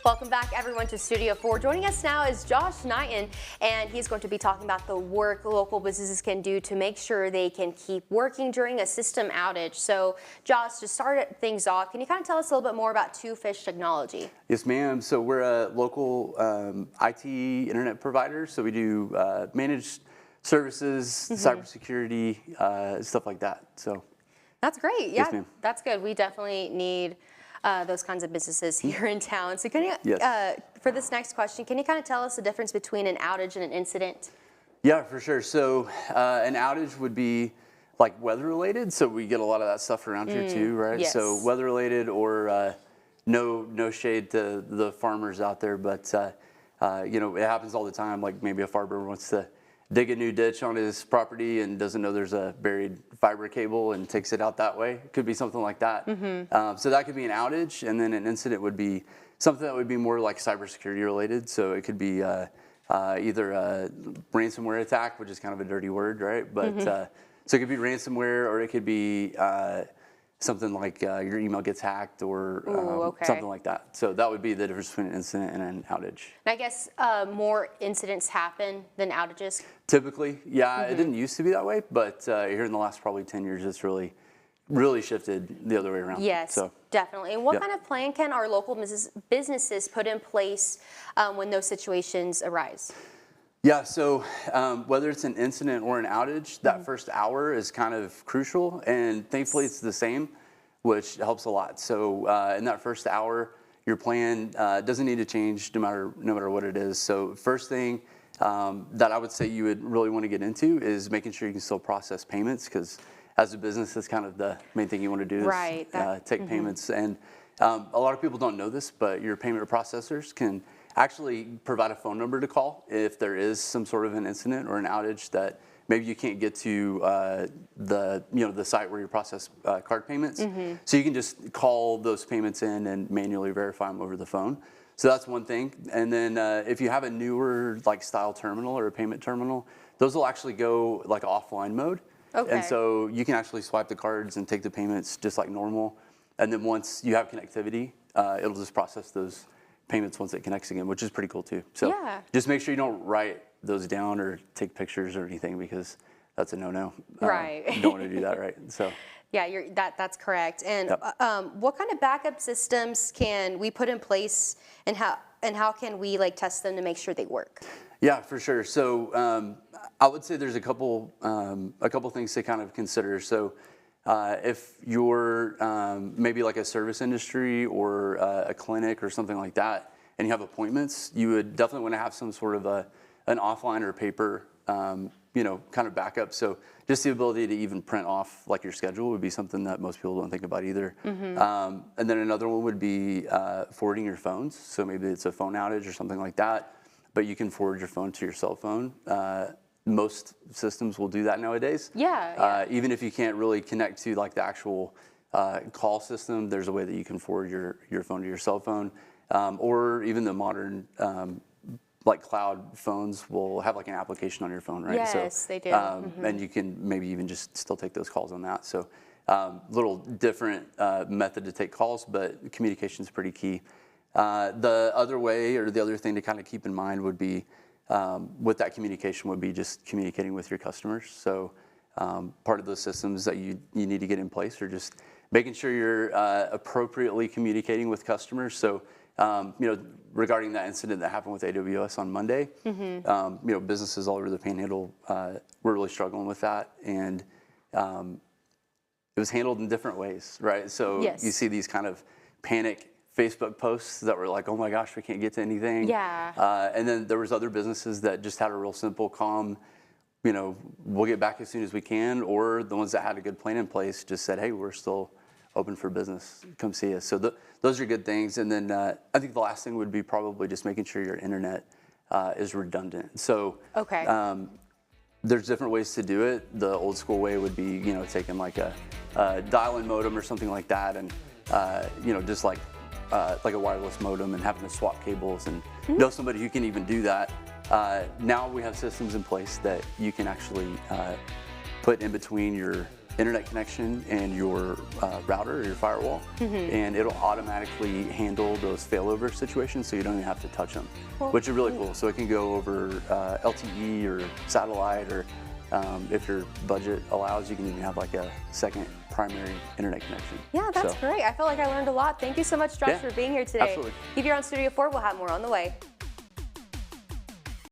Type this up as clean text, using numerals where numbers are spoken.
Welcome back, everyone, to Studio 4. Joining us now is Josh Knighton, and he's going to be talking about the work local businesses can do to make sure they can keep working during a system outage. So, Josh, to start things off, can you kind of tell us a little bit more about Two Fish Technology? Yes, ma'am. So we're a local IT internet provider. So we do managed services, cybersecurity, stuff like that. So that's great. Yeah, yes, that's good. We definitely need those kinds of businesses here in town. So can you, for this next question, can you kind of tell us the difference between an outage and an incident? Yeah, for sure. So an outage would be like weather related. So we get a lot of that stuff around here too, right? Yes. So weather related or no shade to the farmers out there, but you know, it happens all the time. Like maybe a farmer wants to dig a new ditch on his property and doesn't know there's a buried fiber cable and takes it out that way. It could be something like that. So that could be an outage, and then an incident would be something that would be more like cybersecurity related. So it could be either a ransomware attack, which is kind of a dirty word, right? But so it could be ransomware, or it could be something like your email gets hacked or something like that. So that would be the difference between an incident and an outage. And I guess more incidents happen than outages? Typically, yeah. It didn't used to be that way, but here in the last probably 10 years, it's really shifted the other way around. Yes, so, definitely. And what kind of plan can our local businesses put in place when those situations arise? Yeah, so whether it's an incident or an outage, that first hour is kind of crucial, and thankfully it's the same, which helps a lot. So in that first hour, your plan doesn't need to change no matter what it is. So first thing that I would say you would really want to get into is making sure you can still process payments, because as a business, that's kind of the main thing you want to do is take payments. And a lot of people don't know this, but your payment processors can actually provide a phone number to call if there is some sort of an incident or an outage that maybe you can't get to the site where you process card payments. So you can just call those payments in and manually verify them over the phone. So that's one thing. And then if you have a newer like style terminal or a payment terminal, those will actually go like offline mode. And so you can actually swipe the cards and take the payments just like normal. And then once you have connectivity, it'll just process those payments once it connects again, which is pretty cool too. So just make sure you don't write those down or take pictures or anything, because that's a no-no. Right. You don't want to do that, right? So. Yeah, that's correct. And what kind of backup systems can we put in place, and how can we like test them to make sure they work? Yeah, for sure. So I would say there's a couple things to kind of consider. So if you're maybe like a service industry or a clinic or something like that, and you have appointments, you would definitely want to have some sort of an offline or paper, kind of backup. So just the ability to even print off like your schedule would be something that most people don't think about either. And then another one would be forwarding your phones. So maybe it's a phone outage or something like that, but you can forward your phone to your cell phone. Most systems will do that nowadays. Even if you can't really connect to like the actual call system, there's a way that you can forward your phone to your cell phone, or even the modern like cloud phones will have like an application on your phone, right? Yes, they do. And you can maybe even just still take those calls on that. So little different method to take calls, but communication is pretty key. The other way, or the other thing to kind of keep in mind would be with that communication would be just communicating with your customers. So part of those systems that you need to get in place are just making sure you're appropriately communicating with customers. So regarding that incident that happened with AWS on Monday, businesses all over the Panhandle were really struggling with that, and it was handled in different ways, right? So you see these kind of panic Facebook posts that were like, oh my gosh, we can't get to anything. And then there was other businesses that just had a real simple, calm, we'll get back as soon as we can, or the ones that had a good plan in place just said, hey, we're still open for business, come see us. So those are good things. And then I think the last thing would be probably just making sure your internet is redundant. So there's different ways to do it. The old school way would be, taking like a dial-in modem or something like that, and just like a wireless modem and having to swap cables and know somebody who can even do that. Now we have systems in place that you can actually put in between your internet connection and your router or your firewall, and it'll automatically handle those failover situations, so you don't even have to touch them, which is really cool. So it can go over LTE or satellite, or if your budget allows, you can even have like a second primary internet connection. Yeah, that's great. I feel like I learned a lot. Thank you so much, Josh, for being here today. Absolutely. Keep your on Studio 4. We'll have more on the way.